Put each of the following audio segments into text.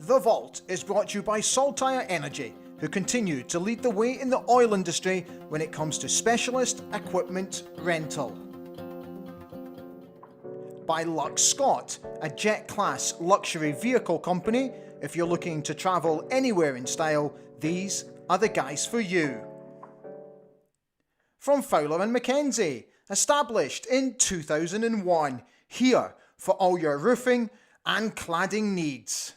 The Vault is brought to you by Saltire Energy, who continue to lead the way in the oil industry when it comes to specialist equipment rental. By Lux Scott, a jet-class luxury vehicle company. If you're looking to travel anywhere in style, these are the guys for you. From Fowler & Mackenzie, established in 2001, here for all your roofing and cladding needs.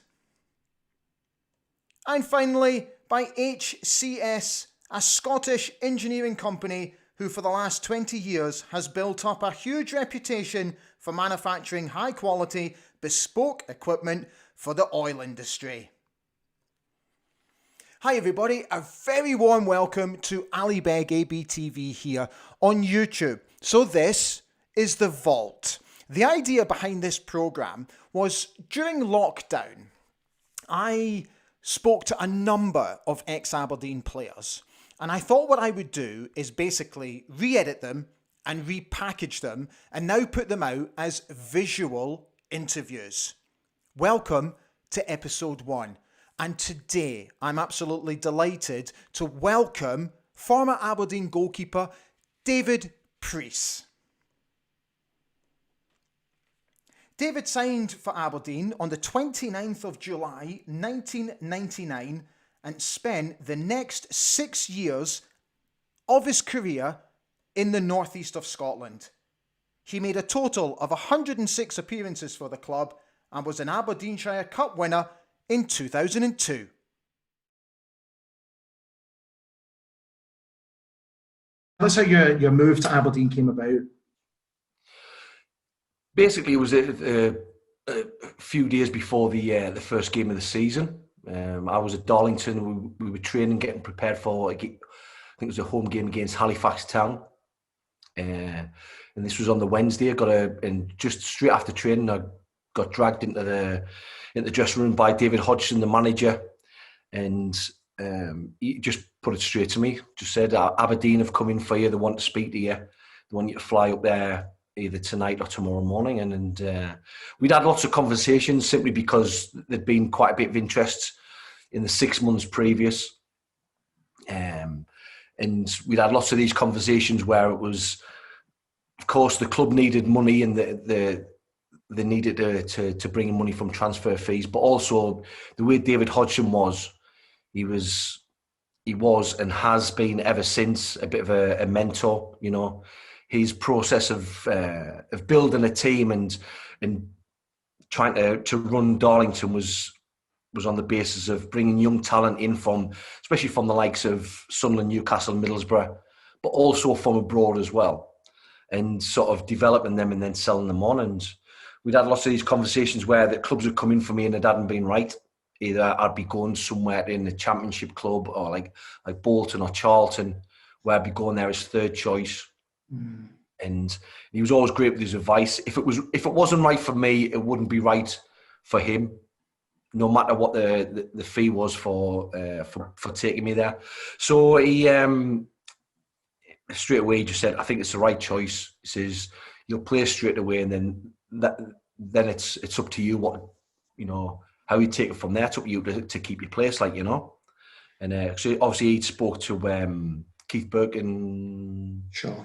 And finally, by HCS, a Scottish engineering company who for the last 20 years has built up a huge reputation for manufacturing high quality, bespoke equipment for the oil industry. Hi everybody, a very warm welcome to Ali Beg ABTV here on YouTube. So this is The Vault. The idea behind this programme was during lockdown, I spoke to a number of ex-Aberdeen players, and I thought what I would do is basically re-edit them and repackage them and now put them out as visual interviews. Welcome to episode 1. And today I'm absolutely delighted to welcome former Aberdeen goalkeeper David Preece. David signed for Aberdeen on the 29th of July 1999 and spent the next 6 years of his career in the northeast of Scotland. He made a total of 106 appearances for the club and was an Aberdeenshire Cup winner in 2002. That's how your move to Aberdeen came about. Basically, it was a few days before the first game of the season. I was at Darlington. We were training, getting prepared for, I think it was a home game against Halifax Town. And this was on the Wednesday. And just straight after training, I got dragged into the dressing room by David Hodgson, the manager. And he just put it straight to me. Just said, Aberdeen have come in for you. They want to speak to you. They want you to fly up there either tonight or tomorrow morning. And we'd had lots of conversations simply because there'd been quite a bit of interest in the 6 months previous. And we'd had lots of these conversations where it was, of course, the club needed money and they needed to bring in money from transfer fees, but also the way David Hodgson was, he was and has been ever since a bit of a mentor, you know. His process of building a team and trying to run Darlington was on the basis of bringing young talent in especially from the likes of Sunderland, Newcastle, Middlesbrough, but also from abroad as well, and sort of developing them and then selling them on. And we'd had lots of these conversations where the clubs would come in for me and it hadn't been right. Either I'd be going somewhere in the Championship club or like Bolton or Charlton, where I'd be going there as third choice. And he was always great with his advice. If it wasn't right for me, it wouldn't be right for him, no matter what the fee was for taking me there. So he straight away just said, I think it's the right choice. He says, you'll play straight away, and then it's up to you what, you know, how you take it from there. It's up to you to keep your place, like, you know. And so obviously he spoke to Keith Burke and Sure.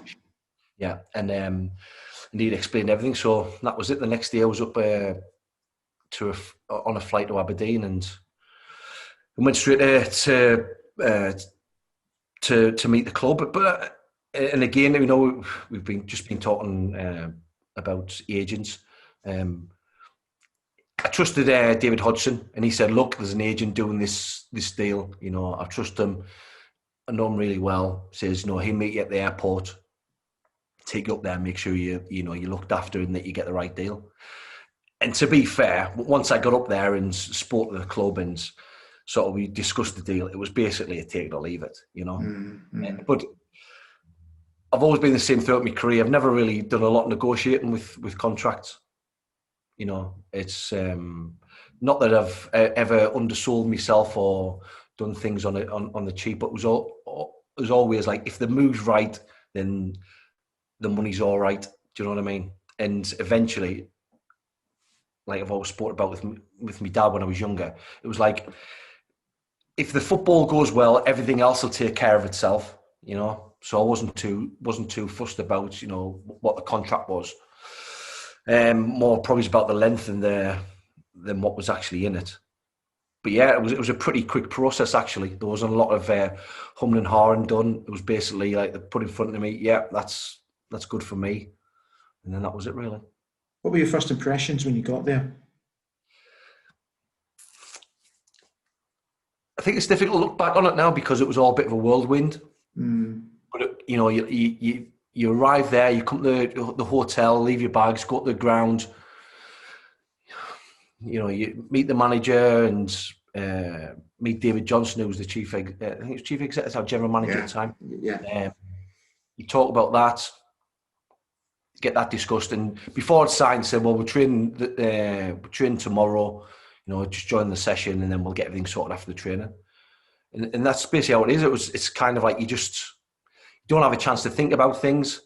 Yeah, and he'd explained everything. So that was it. The next day I was up on a flight to Aberdeen and went straight there to meet the club. But and again, you know, we've been talking about agents. I trusted David Hodgson, and he said, "Look, there's an agent doing this deal. You know, I trust him. I know him really well." Says, "No, he'll meet you at the airport, take you up there, make sure you're looked after and that you get the right deal." And to be fair, once I got up there and spoke to the club and sort of we discussed the deal, it was basically a take it or leave it, you know. Mm-hmm. But I've always been the same throughout my career. I've never really done a lot of negotiating with contracts. You know, it's not that I've ever undersold myself or done things on the cheap, but it was always like, if the move's right, then the money's all right. Do you know what I mean? And eventually, like I've always spoke about with my dad when I was younger. It was like, if the football goes well, everything else will take care of itself, you know. So I wasn't too fussed about, you know, what the contract was. More probably about the length and than what was actually in it. But yeah, it was a pretty quick process actually. There wasn't a lot of humming and hawing done. It was basically like they put in front of me, yeah, that's good for me, and then that was it really. What were your first impressions when you got there? I think it's difficult to look back on it now because it was all a bit of a whirlwind. But you know, you arrive there, you come to the hotel, leave your bags, go to the ground. You know, you meet the manager and meet David Johnson, who was the chief executive, or general manager at the time. Yeah. You talk about that, get that discussed, and before it's signed, said, "Well, we're training tomorrow. You know, just join the session, and then we'll get everything sorted after the training." And that's basically how it is. It's kind of like you don't have a chance to think about things.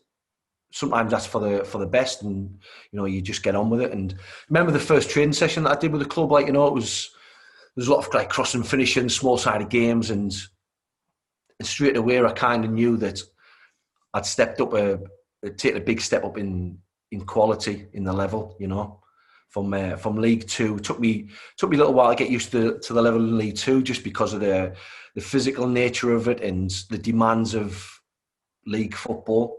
Sometimes that's for the best, and you know, you just get on with it. And remember the first training session that I did with the club, like, you know, there's a lot of like crossing, finishing, small sided games, and straight away I kind of knew that I'd stepped up, taken a big step up in quality in the level, you know, from League Two. Took me a little while to get used to the level in League Two, just because of the physical nature of it and the demands of league football.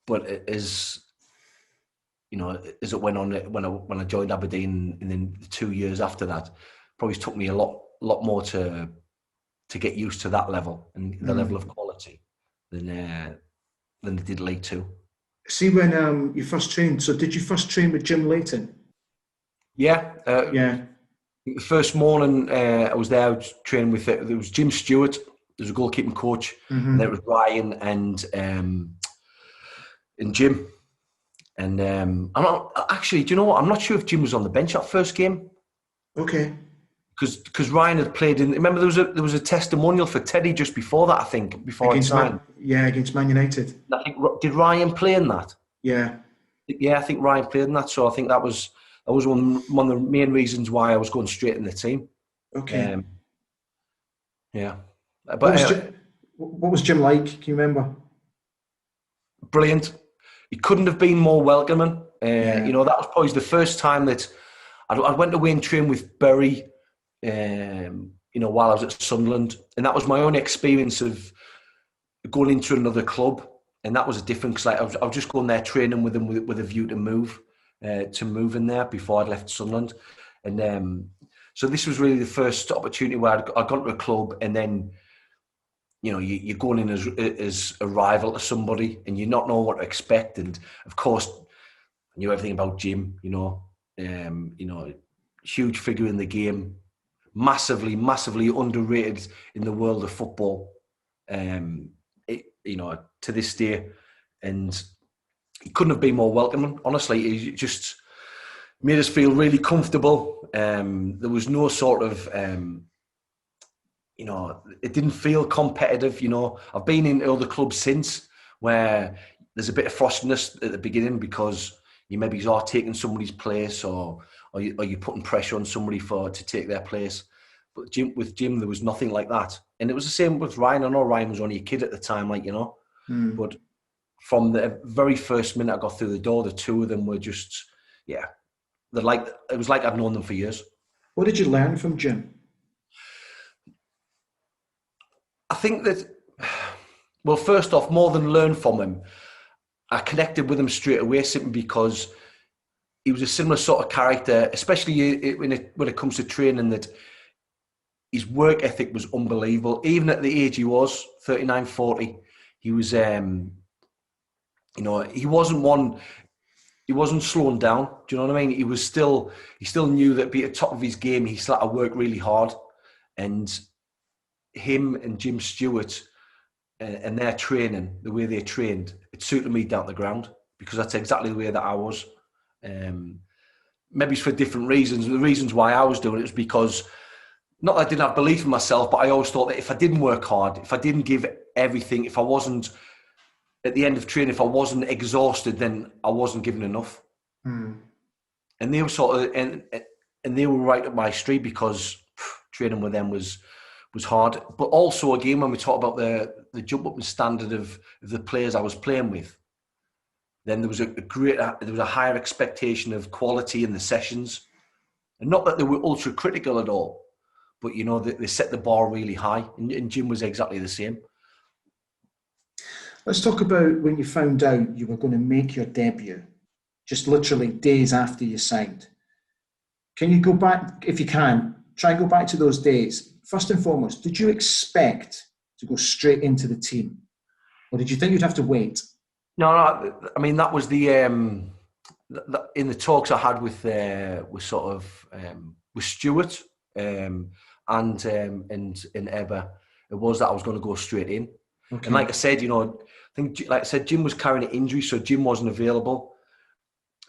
But as you know, as it went on, when I joined Aberdeen, and then the 2 years after that, probably took me a lot more to get used to that level and the level of quality than it did League Two. See, when you first trained, so did you first train with Jim Leighton? Yeah. Yeah. The first morning I was there, I was training with there was Jim Stewart, there was a goalkeeping coach, and there was Ryan and Jim. And I'm not actually. Do you know what? I'm not sure if Jim was on the bench that first game. Okay. Because Ryan had played in. Remember, there was a testimonial for Teddy just before that. I think before it signed. Against Man United. I think, did Ryan play in that? Yeah. Yeah, I think Ryan played in that. So I think that was one of the main reasons why I was going straight in the team. Okay. Yeah. But what was Jim like? Can you remember? Brilliant. He couldn't have been more welcoming. You know, that was probably the first time that I went away and trained with Bury, you know, while I was at Sunderland. And that was my own experience of going into another club. And that was a different, because I was just going there training with them with a view to move in there before I'd left Sunderland. And so this was really the first opportunity where I'd gone to a club, and then, you know, you're going in as a rival to somebody, and you not know what to expect. And of course, I knew everything about Jim. You know, huge figure in the game, massively underrated in the world of football. You know, to this day, and he couldn't have been more welcoming. Honestly, he just made us feel really comfortable. There was no sort of you know, it didn't feel competitive. You know, I've been in other clubs since where there's a bit of frostiness at the beginning because you maybe are taking somebody's place, or you're putting pressure on somebody to take their place. But with Jim, there was nothing like that. And it was the same with Ryan. I know Ryan was only a kid at the time, like, you know. But from the very first minute I got through the door, the two of them were just, yeah, it was like I'd known them for years. What did you learn from Jim? I think that, well, first off, more than learn from him, I connected with him straight away simply because he was a similar sort of character, especially when it comes to training, that his work ethic was unbelievable. Even at the age he was, 39, 40, he was, you know, he wasn't slowing down. Do you know what I mean? He still knew that to be at the top of his game, he still had to work really hard. And him and Jim Stewart and their training, the way they trained, it suited me down to the ground, because that's exactly the way that I was. Maybe it's for different reasons. The reasons why I was doing it was because, not that I didn't have belief in myself, but I always thought that if I didn't work hard, if I didn't give everything, if I wasn't, at the end of training, if I wasn't exhausted, then I wasn't giving enough. and they were sort of and they were right up my street because training with them was hard. But also again, when we talk about the jump up in standard of the players I was playing with, then there was a higher expectation of quality in the sessions, and not that they were ultra critical at all, but they set the bar really high, and Jim was exactly the same. Let's talk about when you found out you were going to make your debut, just literally days after you signed. Can you go back, if you can, try and go back to those days? First and foremost, did you expect to go straight into the team? Or did you think you'd have to wait? No, I mean, that was in the talks I had with Stuart and Ebba, it was that I was going to go straight in. Okay. And like I said, Jim was carrying an injury, so Jim wasn't available.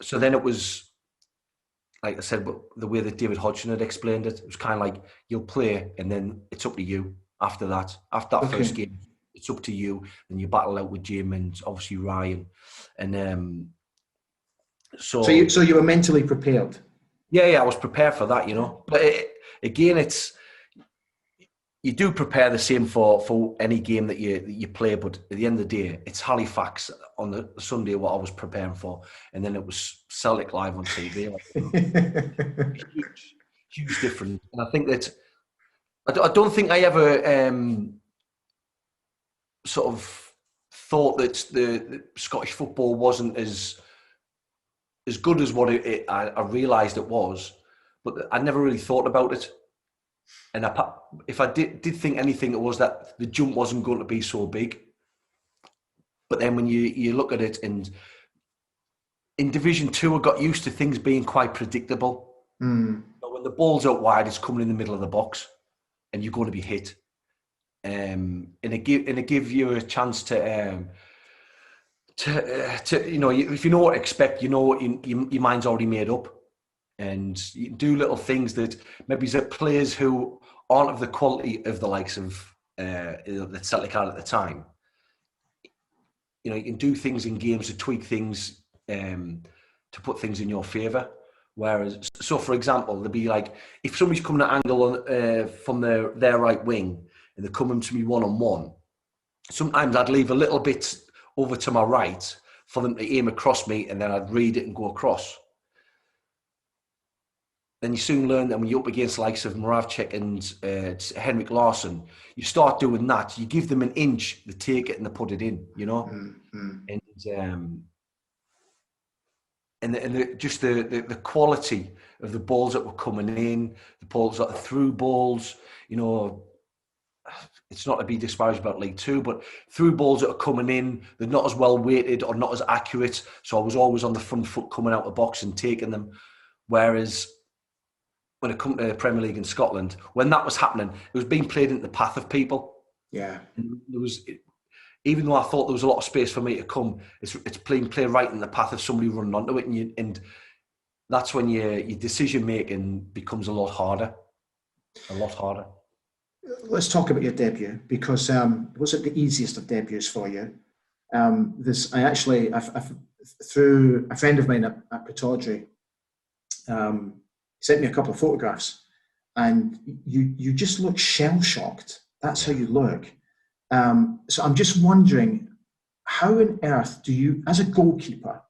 So then it was, like I said, but the way that David Hodgson had explained it, it was kind of like, you'll play and then it's up to you after that. After that first game, it's up to you, and you battle out with Jim and obviously Ryan. And so you were mentally prepared? Yeah, I was prepared for that, But again, you do prepare the same for any game that you play, but at the end of the day, it's Halifax on the Sunday what I was preparing for, and then it was Celtic live on TV. huge difference. And I think that I don't think I ever sort of thought that the Scottish football wasn't as good as what I realised it was, but I never really thought about it. And if I did think anything, it was that the jump wasn't going to be so big. But then when you look at it, and in Division 2, I got used to things being quite predictable. Mm. When the ball's out wide, it's coming in the middle of the box, and you're going to be hit. And it give you a chance to if you know what to expect, your mind's already made up. And you can do little things that maybe players who aren't of the quality of the likes of that Celtic had at the time. You can do things in games to tweak things to put things in your favour. Whereas, so for example, there'd be like, if somebody's coming at angle from their right wing and they're coming to me one-on-one, sometimes I'd leave a little bit over to my right for them to aim across me, and then I'd read it and go across. Then you soon learn that when you're up against the likes of Moravcik and Henrik Larsson, you start doing that. You give them an inch, they take it and they put it in, Mm-hmm. And just the quality of the balls that were coming in, the balls that are through balls, it's not to be disparaged about League Two, but through balls that are coming in, they're not as well weighted or not as accurate. So I was always on the front foot coming out of the box and taking them. Whereas when it comes to the Premier League in Scotland, when that was happening, it was being played into the path of people. Yeah. And there was, even though I thought there was a lot of space for me to come, it's playing play right in the path of somebody running onto it, and that's when your decision making becomes a lot harder. Let's talk about your debut, because it wasn't the easiest of debuts for you. Through a friend of mine at Pittodrie, sent me a couple of photographs, and you just look shell-shocked. That's how you look. So I'm just wondering, how on earth do you, as a goalkeeper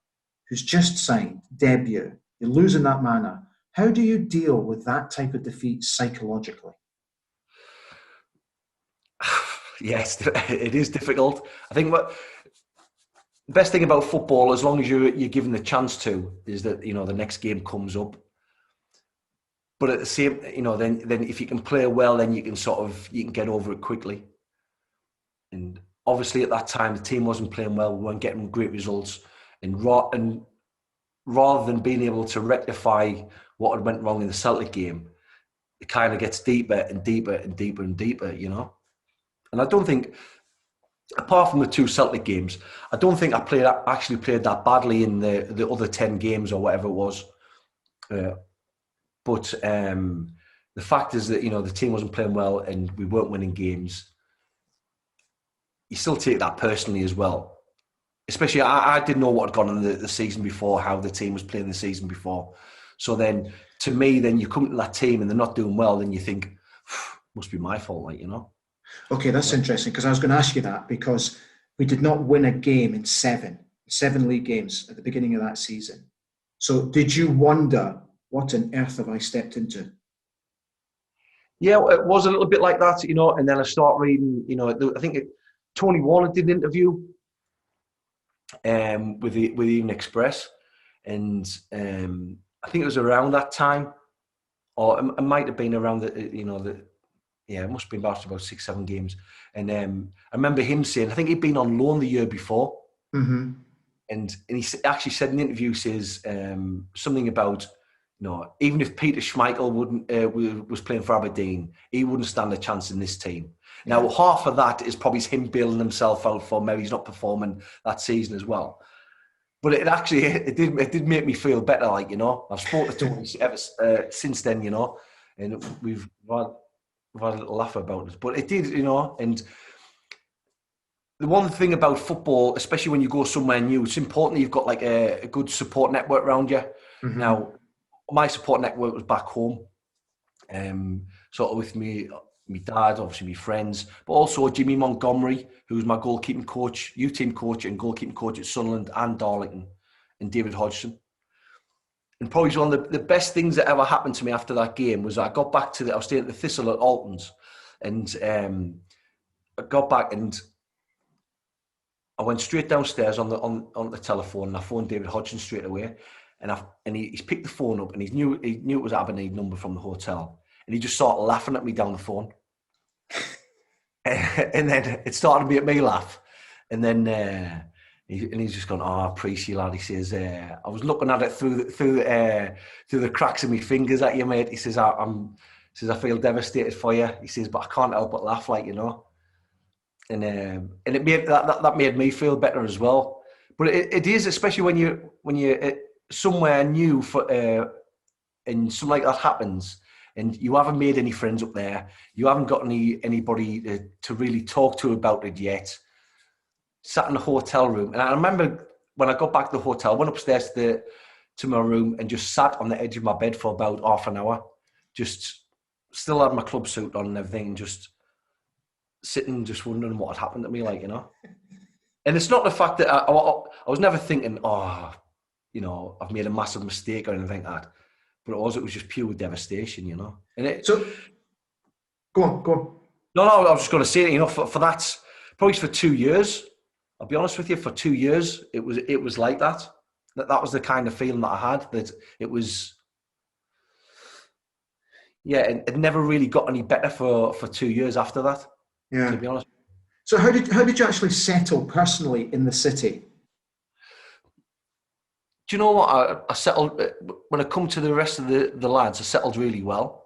who's just signed, debut, you lose in that manner, how do you deal with that type of defeat psychologically? Yes, it is difficult. I think the best thing about football, as long as you're given the chance to, is that the next game comes up. But at the same, then if you can play well, then you can get over it quickly. And obviously at that time the team wasn't playing well, we weren't getting great results, and rather than being able to rectify what had went wrong in the Celtic game, it kind of gets deeper and deeper and deeper and deeper, And I don't think, apart from the two Celtic games, I don't think I actually played that badly in the other 10 games or whatever it was. But the fact is that, the team wasn't playing well and we weren't winning games. You still take that personally as well. Especially, I didn't know what had gone on the season before, how the team was playing the season before. So then, to me, then you come to that team and they're not doing well, then you think, must be my fault, like, you know. Okay, that's interesting, because I was going to ask you that, because we did not win a game in seven league games at the beginning of that season. So did you wonder, what on earth have I stepped into? Yeah, it was a little bit like that, you know. And then I start reading, you know, I think Tony Warner did an interview with the Evening Express, and I think it was around that time, or it might have been around it must have been about 6-7 games. And I remember him saying, I think he'd been on loan the year before, Mm-hmm. and he actually said in the interview, says something about, you know, even if Peter Schmeichel was playing for Aberdeen, he wouldn't stand a chance in this team. Yeah. Now, half of that is probably him bailing himself out for maybe he's not performing that season as well. But it did make me feel better, like, you know. I've spoken to Tony ever since then, you know, and we've had a little laugh about it. But it did, you know. And the one thing about football, especially when you go somewhere new, it's important that you've got like a good support network around you. Mm-hmm. Now, my support network was back home, sort of with me, my dad, obviously my friends, but also Jimmy Montgomery, who's my goalkeeping coach, U-team coach and goalkeeping coach at Sunderland and Darlington, and David Hodgson. And probably one of the best things that ever happened to me after that game was I got back I was staying at the Thistle at Alton's, and I got back and I went straight downstairs on the telephone, and I phoned David Hodgson straight away. And he's picked the phone up, and he knew it was Aberdeen number from the hotel, and he just started laughing at me down the phone. And then it started to make me laugh, and then he's just gone, "Oh, Preece, lad." He says, "I was looking at it through the cracks of my fingers at you, mate." He says, "I feel devastated for you." He says, "But I can't help but laugh, like, you know." And it made that made me feel better as well. But it is, especially when you somewhere new and something like that happens, and you haven't made any friends up there, you haven't got anybody to really talk to about it yet. Sat in a hotel room, and I remember when I got back to the hotel, I went upstairs to my room and just sat on the edge of my bed for about half an hour, just still had my club suit on and everything, and just sitting, just wondering what had happened to me, like, you know. And it's not the fact that I was never thinking, oh, you know, I've made a massive mistake or anything like that. But it was just pure devastation, you know. So, go on. No, I was just going to say, you know, for that, probably for 2 years, I'll be honest with you, for 2 years, it was like that. That was the kind of feeling that I had, that it was, yeah, it never really got any better for 2 years after that, to be honest. So how did you actually settle personally in the city? Do you know what? I settled, when it come to the rest of the lads, I settled really well.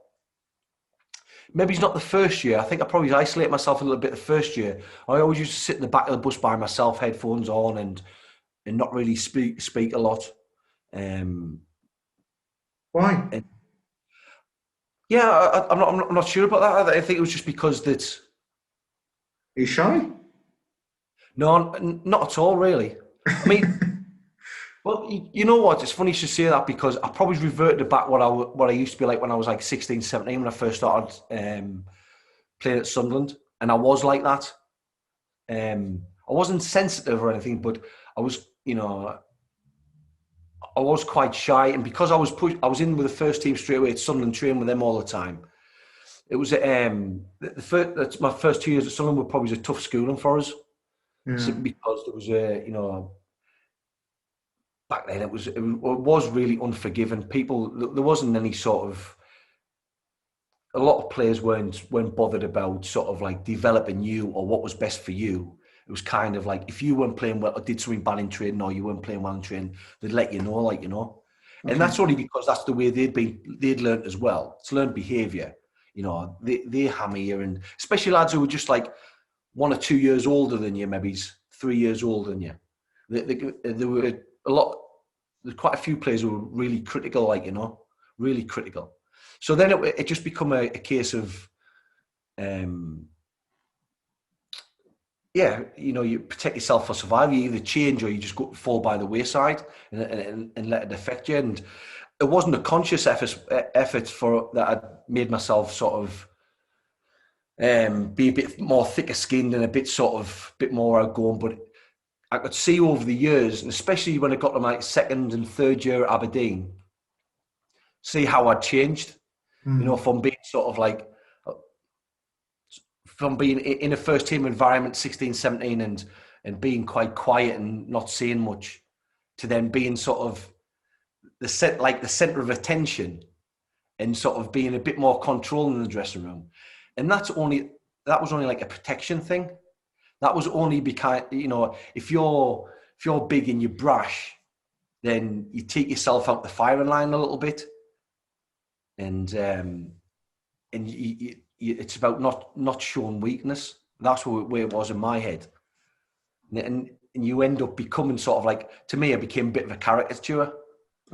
Maybe it's not the first year. I think I probably isolated myself a little bit the first year. I always used to sit in the back of the bus by myself, headphones on, and not really speak a lot. Why? Yeah, I'm not sure about that. I think it was just because that. Are you shy? No, not at all, really. I mean. Well, you know what? It's funny you should say that, because I probably reverted back what I used to be like when I was like 16, 17, when I first started playing at Sunderland. And I was like that. I wasn't sensitive or anything, but I was, you know, I was quite shy. And because I was in with the first team straight away at Sunderland, training with them all the time. It was my first 2 years at Sunderland were probably a tough schooling for us. Yeah. Because there was you know, back then it was really unforgiving. There wasn't any sort of, a lot of players weren't bothered about sort of like developing you or what was best for you. It was kind of like, if you weren't playing well or did something bad in training, or you weren't playing well in training, they'd let you know, like, you know. Okay. And that's only because that's the way they'd learned as well. It's learned behaviour. You know, they hammer you, and especially lads who were just like 1 or 2 years older than you, maybe 3 years older than you. There were a lot. There's quite a few players who were really critical, like, you know, really critical. So then it just become a case of, yeah, you know, you protect yourself for survival. You either change or you just fall by the wayside and let it affect you. And it wasn't a conscious effort for that I made myself sort of be a bit more thicker skinned and a bit more outgoing. But I could see over the years, and especially when I got to my second and third year at Aberdeen, see how I'd changed. You know, from being sort of like, from being in a first team environment, 16, 17, and being quite quiet and not saying much, to then being sort of the centre of attention and sort of being a bit more controlling in the dressing room. And that was only like a protection thing. That was only because, you know, if you're big and you're brash, then you take yourself out the firing line a little bit. And it's about not showing weakness. That's where it was in my head. And you end up becoming sort of like, to me, I became a bit of a caricature.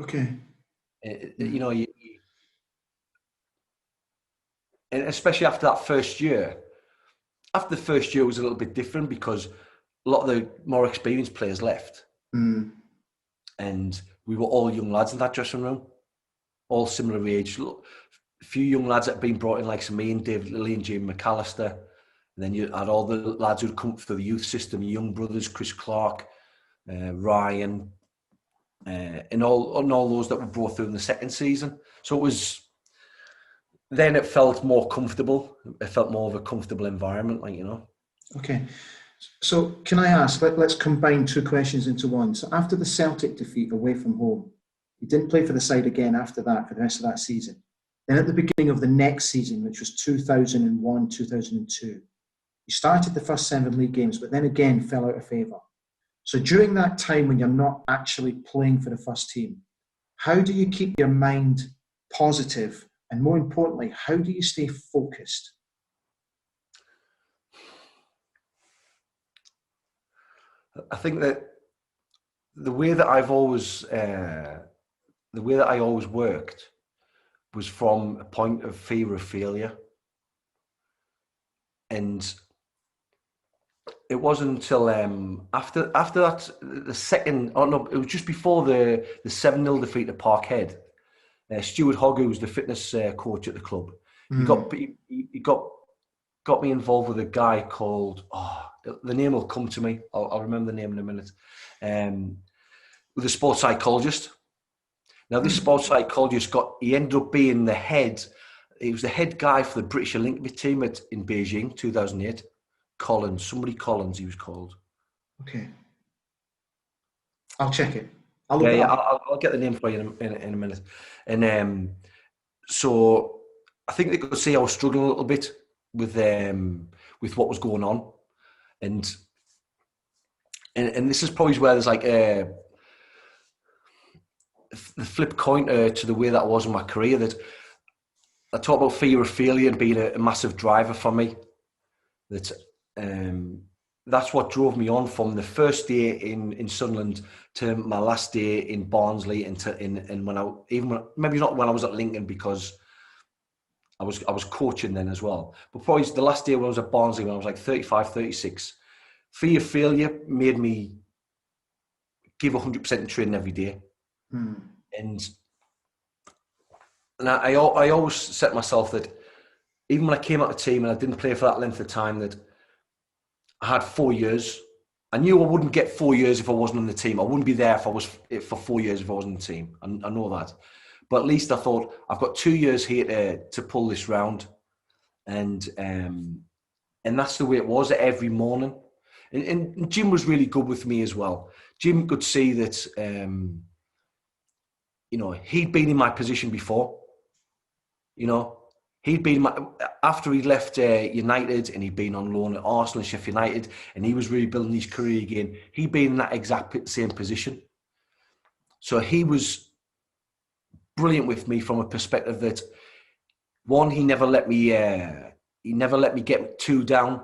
Okay. You know, and especially after that first year. After the first year was a little bit different because a lot of the more experienced players left. And we were all young lads in that dressing room, all similar age. A few young lads that had been brought in, like me and David Lilly and Jamie McAllister. And then you had all the lads who'd come through the youth system, young brothers, Chris Clark, Ryan, and all those that were brought through in the second season. So then it felt more comfortable. It felt more of a comfortable environment, like, you know. Okay. So can I ask, let's combine two questions into one. So after the Celtic defeat away from home, you didn't play for the side again after that for the rest of that season. Then at the beginning of the next season, which was 2001, 2002, you started the first 7 league games, but then again fell out of favour. So during that time when you're not actually playing for the first team, how do you keep your mind positive? And more importantly, how do you stay focused? I think that the way that I always worked was from a point of fear of failure. And it wasn't until after that, the second, oh no, it was just before the 7-0 defeat at Parkhead. Stuart Hogg, who was the fitness coach at the club, he got me involved with a guy called, the name will come to me. I'll remember the name in a minute. With a sports psychologist. Now, this sports psychologist he ended up being he was the head guy for the British Olympic team in Beijing, 2008. Collins, he was called. Okay. I'll check it. I'll get the name for you in a minute. And so I think they could see I was struggling a little bit with what was going on. And this is probably where there's like the flip coin to the way that I was in my career, that I talk about fear of failure and being a massive driver for me. That's what drove me on from the first day in Sunderland to my last day in Barnsley, maybe not when I was at Lincoln, because I was coaching then as well. But probably the last day when I was at Barnsley, when I was like 35, 36, fear of failure made me give 100% in training every day. And I always set myself that even when I came out of the team and I didn't play for that length of time, that I had 4 years. I knew I wouldn't get 4 years if I wasn't on the team. I wouldn't be there for 4 years if I wasn't on the team. I know that. But at least I thought, I've got 2 years here to pull this round. And that's the way it was every morning. And Jim was really good with me as well. Jim could see that, he'd been in my position before. He'd been after he left United, and he'd been on loan at Arsenal and Sheffield United, and he was rebuilding his career again. He'd been in that exact same position. So he was brilliant with me from a perspective that, one, he never let me get too down.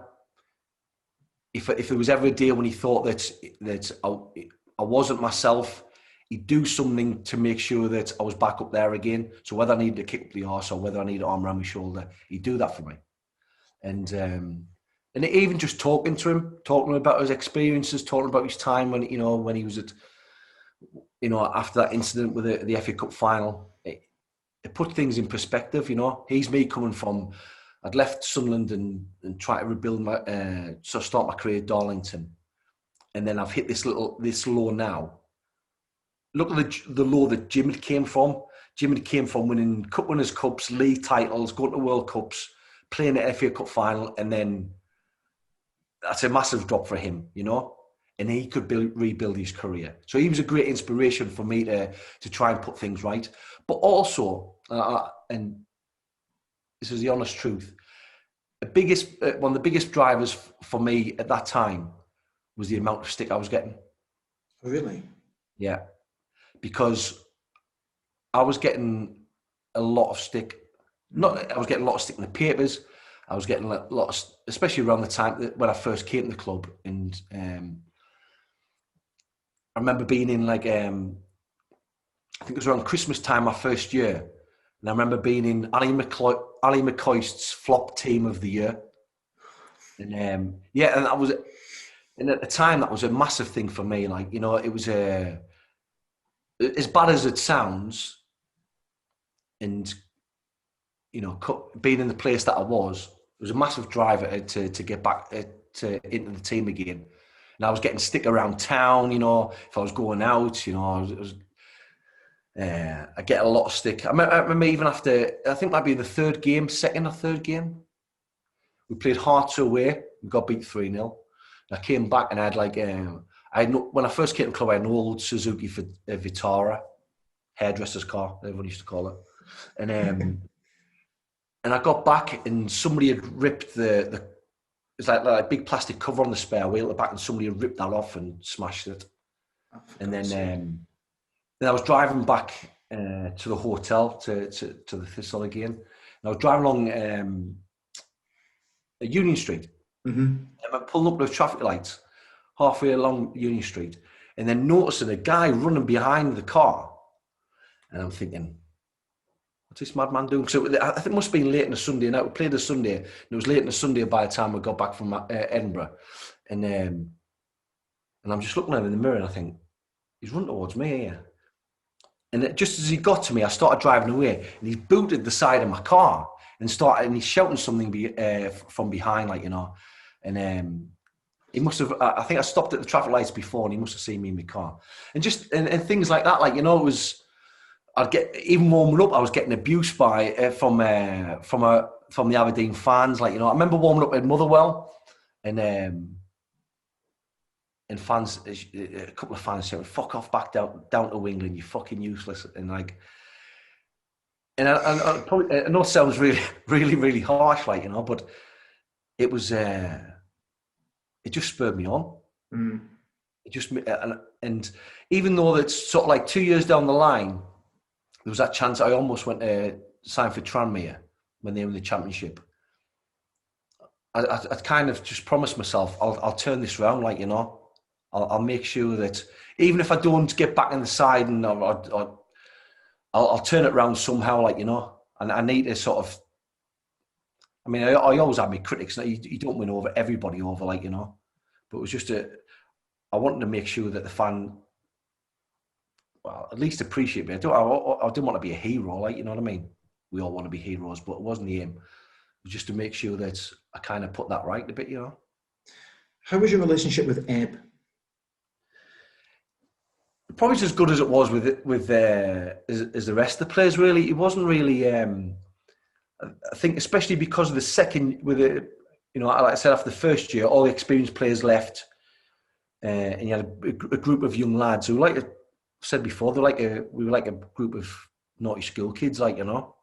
If there was ever a day when he thought that I wasn't myself, he'd do something to make sure that I was back up there again. So whether I needed to kick up the arse or whether I needed an arm around my shoulder, he'd do that for me. And even just talking to him about his experiences, talking about his time when he was at, after that incident with the FA Cup final, it put things in perspective, you know. He's me coming from, I'd left Sunderland and try to rebuild so start my career at Darlington. And then I've hit this low now. Look at the low that Jimmy came from. Jimmy came from winning Cup Winners' Cups, league titles, going to World Cups, playing the FA Cup final, and then that's a massive drop for him, you know. And he could rebuild his career. So he was a great inspiration for me to try and put things right. But also, and this is the honest truth, one of the biggest drivers for me at that time was the amount of stick I was getting. Oh, really? Yeah. Because I was getting a lot of stick. I was getting a lot of stick in the papers. I was getting a lot of, especially around the time when I first came to the club. And I remember being in I think it was around Christmas time my first year. And I remember being in Ali McCoist's flop team of the year. And and at the time that was a massive thing for me. Like, you know, it was as bad as it sounds, and, you know, being in the place that I was, it was a massive driver to get back into the team again. And I was getting stick around town, you know, if I was going out, you know, I get a lot of stick. I remember even after, I think it might be the second or third game, we played Hearts away, we got beat 3-0. I came back and I had when I first came to the club, I had an old Suzuki Vitara, hairdresser's car, everyone used to call it. And and I got back and somebody had ripped it's like a big plastic cover on the spare wheel at the back, and somebody had ripped that off and smashed it. And then I was driving back to the hotel to the Thistle again. And I was driving along Union Street. Mm-hmm. And I'm pulling up the traffic lights halfway along Union Street, and then noticing a guy running behind the car. And I'm thinking, what's this madman doing? So I think it must have been late on a Sunday night. We played a Sunday, and it was late on a Sunday by the time we got back from Edinburgh. And I'm just looking at him in the mirror, and I think, he's running towards me here. And just as he got to me, I started driving away, and he booted the side of my car and he's shouting something from behind, like, you know. And he must have, I think I stopped at the traffic lights before, and he must have seen me in my car. And just, and things like that, like, you know, it was, I'd get, even warming up, I was getting abuse from the Aberdeen fans. Like, you know, I remember warming up at Motherwell, and fans, a couple of fans saying, "Fuck off back down to England, you fucking useless." And like, and I know it sounds really, really, really harsh, like, you know, but it was, it just spurred me on. Mm. It just, and even though it's sort of like 2 years down the line, there was that chance. I almost went to sign for Tranmere when they were in the Championship. I kind of just promised myself, I'll turn this around, like, you know. I'll make sure that even if I don't get back in the side, and I'll turn it around somehow, like, you know. And I need to sort of, I mean, I always have my critics. You don't win over everybody over, like, you know. But it was just I wanted to make sure that the fan, well, at least appreciate me. I didn't want to be a hero, like, you know what I mean? We all want to be heroes, but it wasn't the aim. It was just to make sure that I kind of put that right a bit, you know. How was your relationship with Eb? Probably as good as it was with as the rest of the players. Really, it wasn't really. I think, especially because of the second, you know, like I said, after the first year, all the experienced players left, and you had a group of young lads who, like I said before, we were like a group of naughty school kids, like, you know.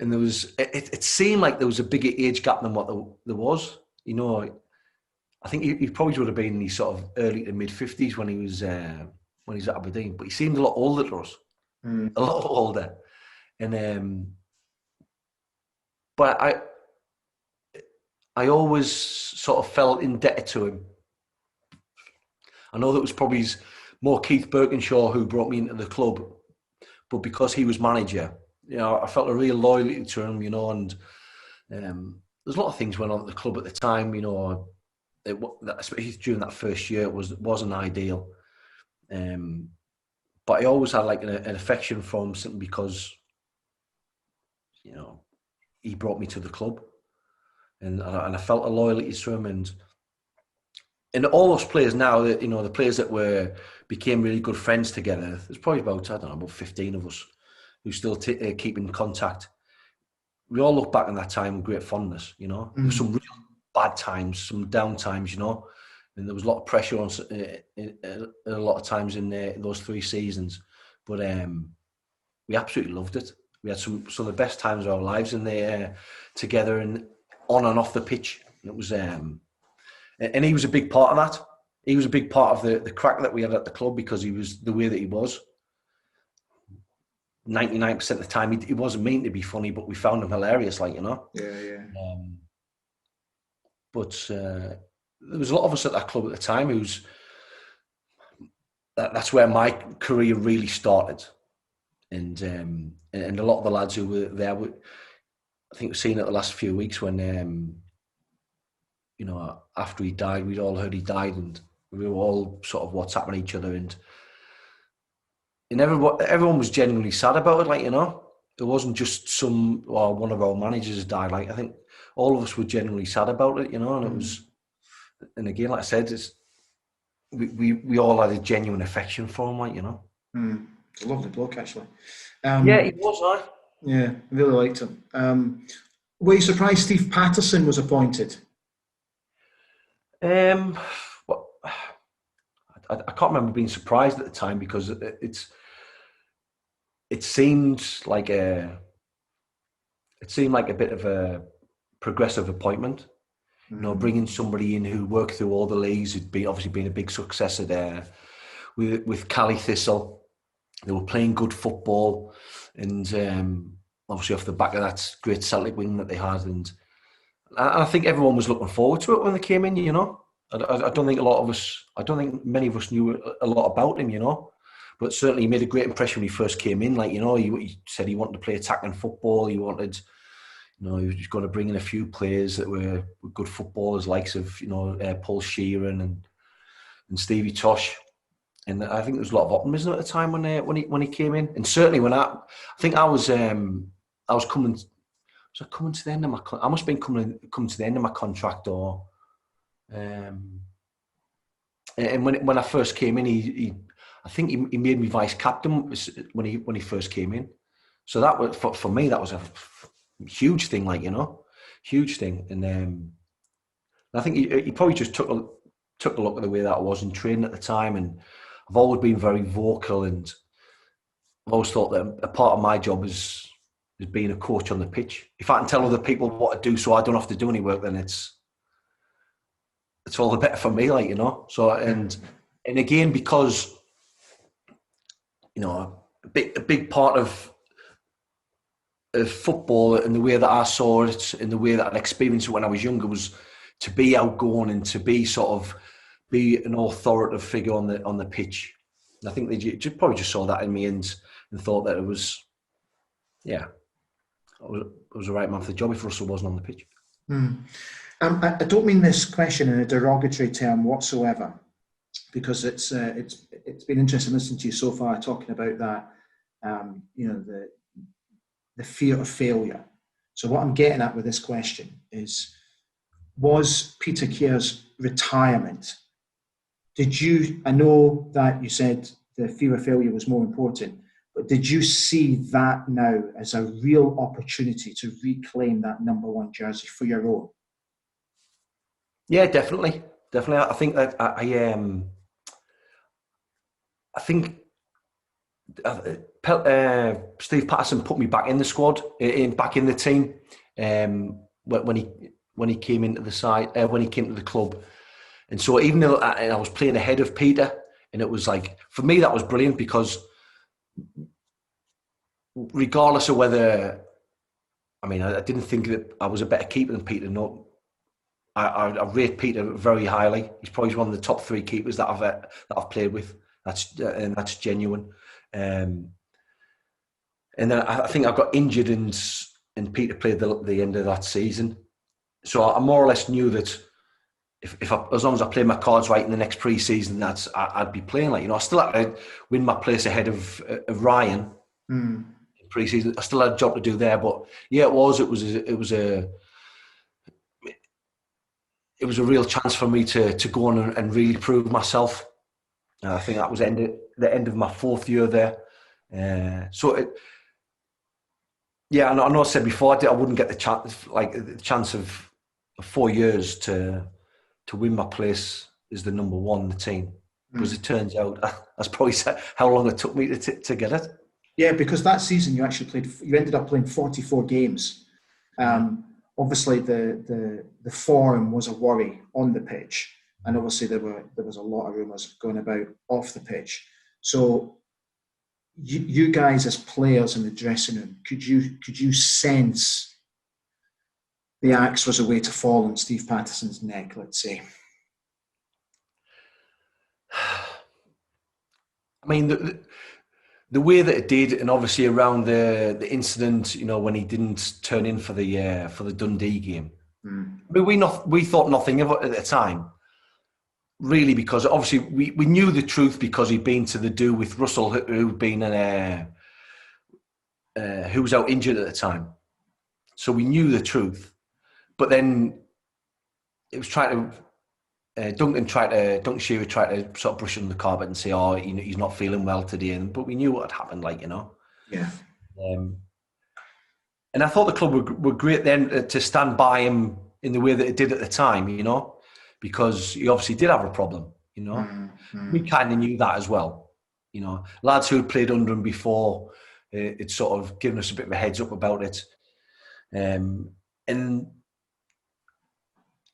And there was, it seemed like there was a bigger age gap than what there was, you know. I think he probably would have been in his sort of early to mid 50s when he was at Aberdeen, but he seemed a lot older to us, a lot older. And but I always sort of felt indebted to him. I know that was probably more Keith Birkinshaw who brought me into the club, but because he was manager, you know, I felt a real loyalty to him, you know. And there's a lot of things went on at the club at the time, you know. Especially during that first year, it wasn't ideal. But I always had like an affection for him, simply because you know, he brought me to the club, and I felt a loyalty to him, and all those players now, that you know, the players that became really good friends together. There's probably about, I don't know, about 15 of us who still keep in contact. We all look back on that time with great fondness. You know, there were some real bad times, some down times. You know, and there was a lot of pressure on a lot of times in those 3 seasons, but we absolutely loved it. We had some of the best times of our lives in there together, and on and off the pitch. And it was, and he was a big part of that. He was a big part of the crack that we had at the club, because he was the way that he was. 99% of the time, he wasn't meant to be funny, but we found him hilarious, like, you know. Yeah. But there was a lot of us at that club at the time that's where my career really started, and a lot of the lads who were there, I think we've seen it the last few weeks when you know, after he died, we'd all heard he died, and we were all sort of WhatsApping each other, and everyone was genuinely sad about it, like, you know. It wasn't just one of our managers died. Like, I think all of us were genuinely sad about it, you know. And it was, and again, like I said, we all had a genuine affection for him, like, you know. It's a lovely bloke, actually. Yeah, he was, right? Yeah, I really liked him. Were you surprised Steve Patterson was appointed? Well, I can't remember being surprised at the time, because it seemed like a bit of a progressive appointment. You know, bringing somebody in who worked through all the leagues, who'd obviously been a big successor there. With Cali Thistle, they were playing good football, and obviously off the back of that great Celtic wing that they had, and I think everyone was looking forward to it when they came in. You know, I don't think many of us knew a lot about him. You know, but certainly he made a great impression when he first came in. Like, you know, he said he wanted to play attacking football. He wanted, you know, he was going to bring in a few players that were good footballers, likes of, you know, Paul Sheeran and Stevie Tosh. And I think there was a lot of optimism at the time when he came in. And certainly when I was coming. Was I coming to the end of my? I must have been coming to the end of my contract, or. And when I first came in, I think he made me vice captain when he first came in. So that was for me, that was a huge thing, like, you know, huge thing. And I think he probably just took a look at the way that I was in training at the time, and I've always been very vocal, and I've always thought that a part of my job is being a coach on the pitch. If I can tell other people what to do so I don't have to do any work, then it's all the better for me, like, you know. So and again, because, you know, a big part of football and the way that I saw it and the way that I'd experienced it when I was younger was to be outgoing and to be be an authoritative figure on the pitch. And I think they probably just saw that in me and thought that it was, yeah, I was the right man for the job if Russell wasn't on the pitch. I don't mean this question in a derogatory term whatsoever, because it's been interesting listening to you so far talking about that, you know, the fear of failure. So what I'm getting at with this question is, was Peter Kerr's retirement, I know that you said the fear of failure was more important, but did you see that now as a real opportunity to reclaim that number 1 jersey for your own? Yeah, definitely. I think that I think Steve Patterson put me back in the squad, back in the team, when he came into the side, when he came to the club. And so even though I was playing ahead of Peter, and it was like, for me, that was brilliant, because regardless of whether, I mean, I didn't think that I was a better keeper than Peter. No, I rate Peter very highly. He's probably one of the top 3 keepers that I've played with. That's genuine. And then I think I got injured, and Peter played the end of that season. So I more or less knew that as long as I played my cards right in the next pre-season, I'd be playing. Like, you know, I still had to win my place ahead of Ryan in pre-season. I still had a job to do there, but yeah, it was a real chance for me to go on and really prove myself. I think that was the end of my 4th year there. And I know I said before I wouldn't get the chance of 4 years to win my place as the number one in the team. Because it turns out that's probably how long it took me to get it. Yeah, because that season you ended up playing 44 games. Obviously, the form was a worry on the pitch, and obviously there was a lot of rumours going about off the pitch. So, you guys as players in the dressing room, could you sense the axe was a way to fall on Steve Patterson's neck? Let's say. I mean, the way that it did, and obviously around the incident, when he didn't turn in for the Dundee game. I mean, we thought nothing of it at the time, really, because obviously we knew the truth because he'd been to the do with Russell, who'd been who was out injured at the time, so we knew the truth. But then it was trying to. Duncan Shearer tried to sort of brush under the carpet and say, "Oh, he's not feeling well today," but we knew what had happened, Yeah. And I thought the club were great then to stand by him in the way that it did at the time, because he obviously did have a problem, We kind of knew that as well, Lads who had played under him before, it's sort of given us a bit of a heads up about it, and.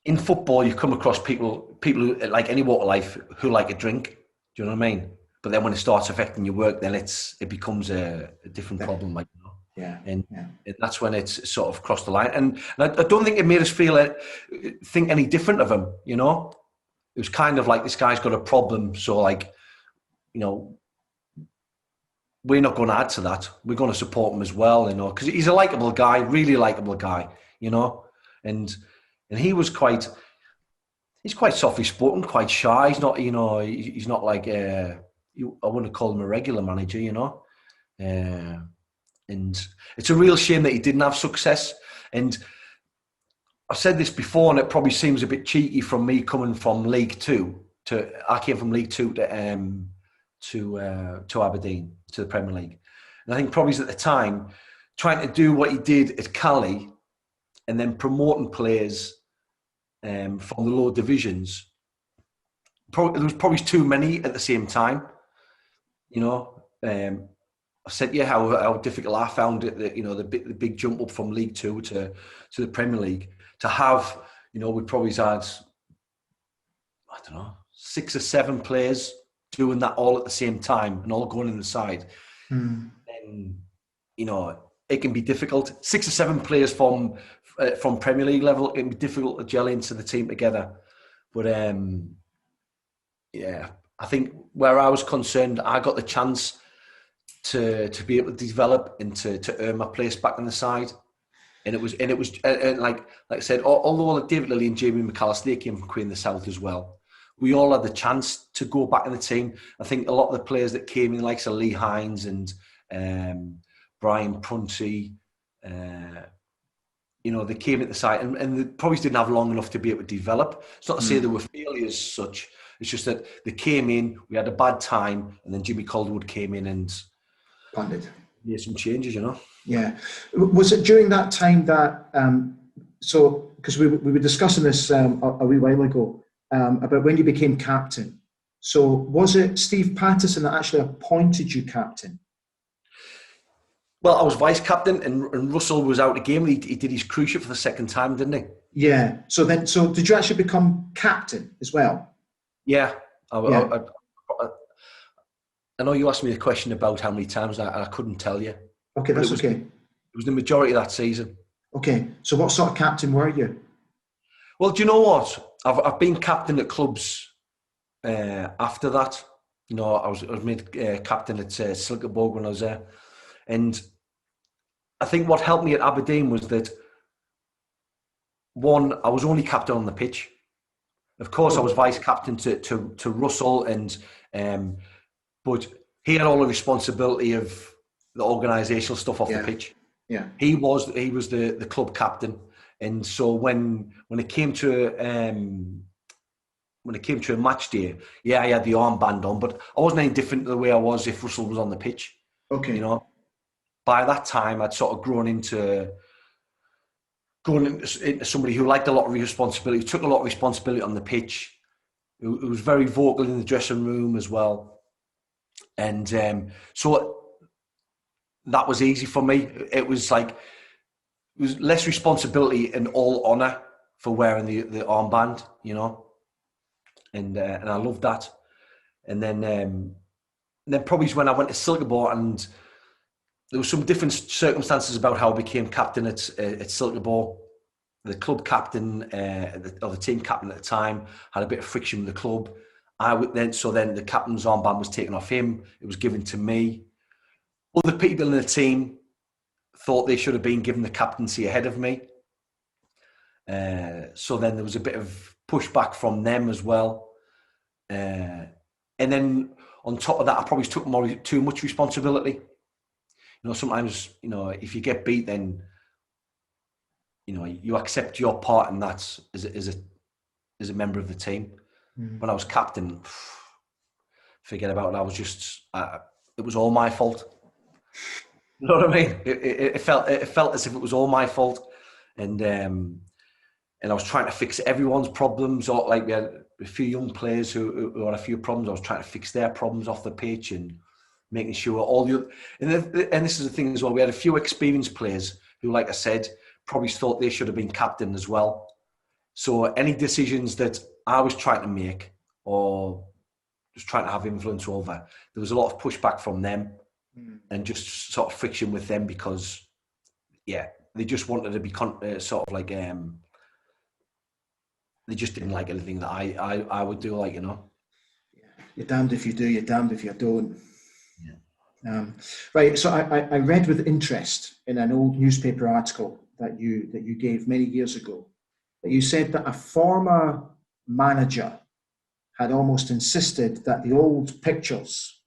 In football, you come across people who, like any walk of life, who like a drink. Do you know what I mean? But then when it starts affecting your work, then it becomes a different problem, Yeah. And that's when it's sort of crossed the line. And I don't think it made us think any different of him. It was kind of like, this guy's got a problem, so we're not going to add to that. We're going to support him as well, because he's a likable guy, really likable guy, And he was he's quite softly spoken, quite shy. He's not, he's not like, I wouldn't call him a regular manager, And it's a real shame that he didn't have success. And I've said this before, and it probably seems a bit cheeky from me coming from League Two I came from League Two to Aberdeen, to the Premier League. And I think probably at the time, trying to do what he did at Cali and then promoting players from the lower divisions, there was probably too many at the same time. I said to you how difficult I found it, that the big jump up from League Two to the Premier League, to have, we probably had, I don't know, 6 or 7 players doing that all at the same time and all going in the side. And it can be difficult. 6 or 7 players from Premier League level, it can be difficult to gel into the team together. But I think where I was concerned, I got the chance to be able to develop and to earn my place back in the side. And it was like I said, although David Lilly and Jamie McAllister, they came from Queen of the South as well, we all had the chance to go back in the team. I think a lot of the players that came in, like Lee Hines and Brian Prunty, they came at the side and they probably didn't have long enough to be able to develop. It's not to say they were failures as such. It's just that they came in, we had a bad time, and then Jimmy Calderwood came in and made some changes, Yeah. Was it during that time that, because we were discussing this a wee while ago, about when you became captain. So was it Steve Patterson that actually appointed you captain? Well, I was vice captain, and Russell was out of the game. He did his cruise ship for the second time, didn't he? Yeah. So did you actually become captain as well? Yeah. I know you asked me a question about how many times, and I couldn't tell you. Okay, that's okay. It was the majority of that season. Okay. So what sort of captain were you? Well, do you know what? I've been captain at clubs after that. I was made captain at Silkeborg when I was there. And I think what helped me at Aberdeen was that, one, I was only captain on the pitch. Of course, I was vice captain to Russell, but he had all the responsibility of the organisational stuff off the Yeah. pitch. Yeah. He was the club captain, and so when it came to a match day, yeah, I had the armband on, but I wasn't any different to the way I was if Russell was on the pitch. Okay. You know, by that time I'd sort of grown into somebody who liked a lot of responsibility, took a lot of responsibility on the pitch, who was very vocal in the dressing room as well, and so that was easy for me. It was less responsibility and all honour for wearing the armband, you know, and I loved that. And then probably when I went to Silkeborg, and there were some different circumstances about how I became captain at Silkeborg. The club captain, or the team captain at the time, had a bit of friction with the club. So then the captain's armband was taken off him. It was given to me. Other people in the team thought they should have been given the captaincy ahead of me. So then there was a bit of pushback from them as well. And then on top of that, I probably took too much responsibility. You know, sometimes, you know, if you get beat, then, you know, you accept your part in that as a member of the team. Mm. When I was captain, forget about it. I was just, it was all my fault. You know what I mean? It felt as if it was all my fault, and I was trying to fix everyone's problems. Or like we had a few young players who had a few problems. I was trying to fix their problems off the pitch and making sure all the. And this is the thing as well. We had a few experienced players who, like I said, probably thought they should have been captain as well. So any decisions that I was trying to make or just trying to have influence over, there was a lot of pushback from them. And just sort of friction with them because, yeah, they just wanted to be sort of like they just didn't like anything that I would do, like, you know. Yeah. You're damned if you do, you're damned if you don't. Yeah. Right. So I read with interest in an old newspaper article that you gave many years ago that you said that a former manager had almost insisted that the old pictures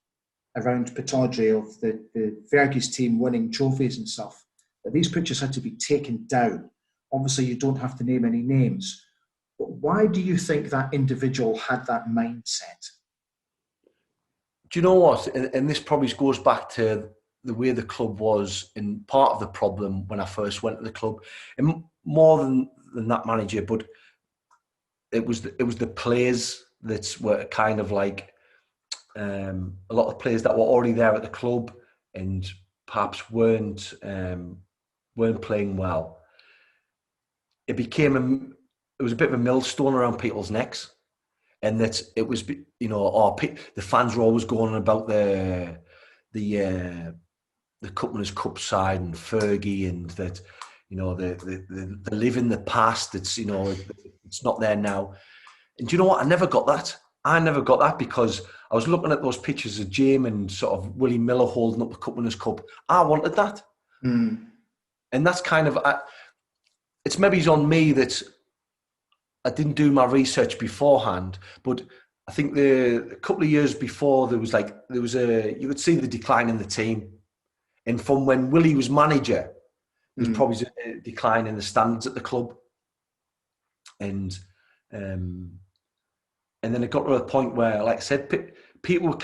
around Pittodrie of the Fergie's team winning trophies and stuff, that these pictures had to be taken down. Obviously, you don't have to name any names, but why do you think that individual had that mindset? Do you know what? And this probably goes back to the way the club was, and part of the problem when I first went to the club, and more than that manager, but it was the players that were kind of like, a lot of players that were already there at the club and perhaps weren't playing well. It was a bit of a millstone around people's necks, and that it was, you know, the fans were always going on about the Cup Winners' Cup side and Fergie, and that, you know, they live in the past. It's, you know, it's not there now. And do you know what? I never got that because I was looking at those pictures of Jim and sort of Willie Miller holding up the Cup Winners' Cup. I wanted that. And that's kind of, it's maybe on me that I didn't do my research beforehand, but I think a couple of years before you could see the decline in the team. And from when Willie was manager, there was probably a decline in the standards at the club. And then it got to a point where, like I said, people were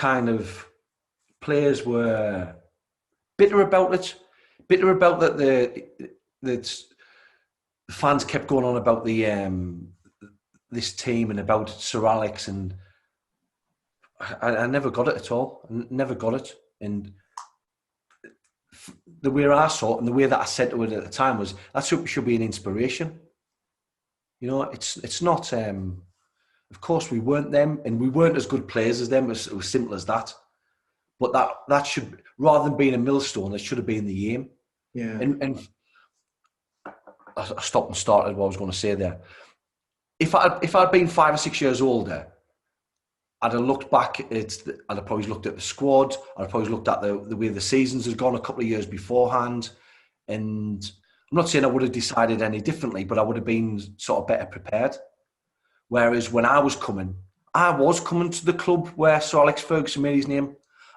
players were bitter about it. Bitter about that the fans kept going on about this team and about Sir Alex, and I never got it at all. I never got it. And the way I saw it and the way that I said to it at the time was, that should be an inspiration. You know, it's not... Of course, we weren't them, and we weren't as good players as them. It was simple as that. But that should, rather than being a millstone, it should have been the aim. Yeah. And I stopped and started what I was going to say there. If I'd been 5 or 6 years older, I'd have looked back I'd have probably looked at the squad. I'd have probably looked at the way the seasons had gone a couple of years beforehand, and I'm not saying I would have decided any differently, but I would have been sort of better prepared. Whereas when I was coming to the club where Sir Alex Ferguson made his name.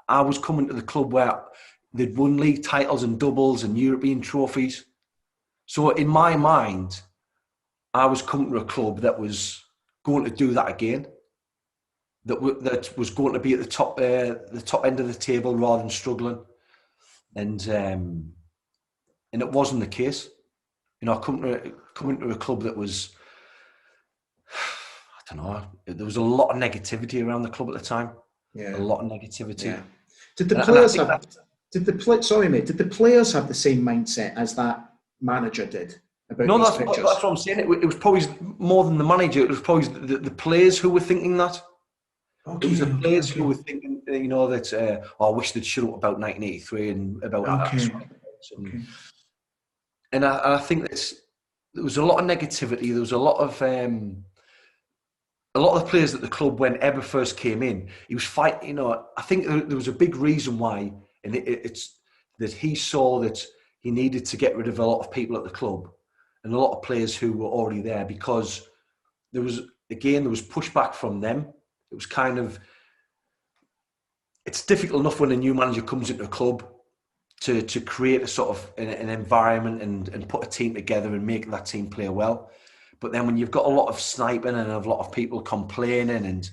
I was coming to the club where they'd won league titles and doubles and European trophies. So in my mind, I was coming to a club that was going to do that again. That was going to be at the top end of the table rather than struggling, and it wasn't the case. You know, coming to a club that was, I don't know, there was a lot of negativity around the club at the time. Yeah, a lot of negativity. Yeah. Did the players have? Did the players have the same mindset as that manager did about these pictures? That's what I'm saying. It was probably more than the manager. It was probably the players who were thinking that. Okay, it was the players who were thinking, you know, that I wish they'd shut up about 1983 and about and I think there was a lot of negativity. There was a lot of the players at the club when Ebba first came in. He was fighting. You know, I think there was a big reason why, and it's that he saw that he needed to get rid of a lot of people at the club and a lot of players who were already there, because there was pushback from them. It was kind of, it's difficult enough when a new manager comes into a club to create a sort of an environment and put a team together and make that team play well. But then when you've got a lot of sniping and a lot of people complaining and,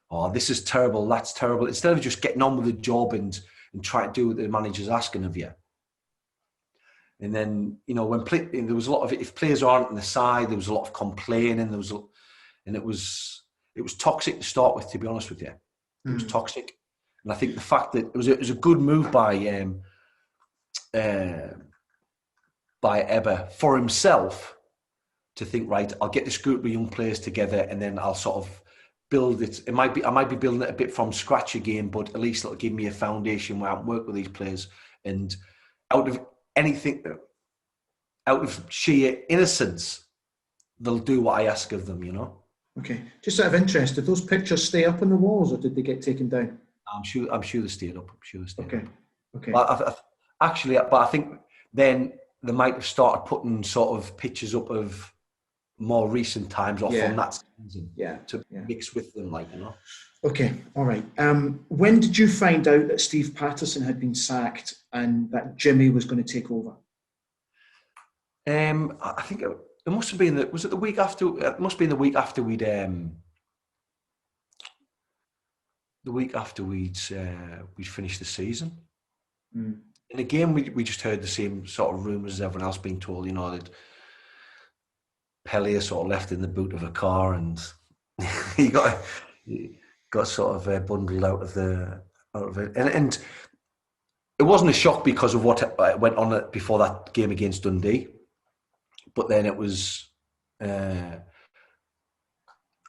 oh, this is terrible, that's terrible, instead of just getting on with the job and trying to do what the manager's asking of you. And then, you know, there was a lot of, if players aren't on the side, there was a lot of complaining, and it was toxic to start with, to be honest with you. It was toxic. And I think the fact that it was a good move by Ebba for himself to think, right, I'll get this group of young players together and then I'll sort of build it. I might be building it a bit from scratch again, but at least it'll give me a foundation where I can work with these players, and out of sheer innocence, they'll do what I ask of them, you know. Okay. Just out of interest, did those pictures stay up on the walls or did they get taken down? I'm sure they stayed up. Okay. But I think then they might have started putting sort of pictures up of more recent times or from that season to mix with them, like, you know. Okay, all right. When did you find out that Steve Patterson had been sacked and that Jimmy was going to take over? I think it must have been the week after. It must have been the week after we'd finished the season. And again, we just heard the same sort of rumours as everyone else being told, you know, that Pellier sort of left in the boot of a car and he got sort of bundled out of it. And it wasn't a shock because of what went on before that game against Dundee. But then it was, I'm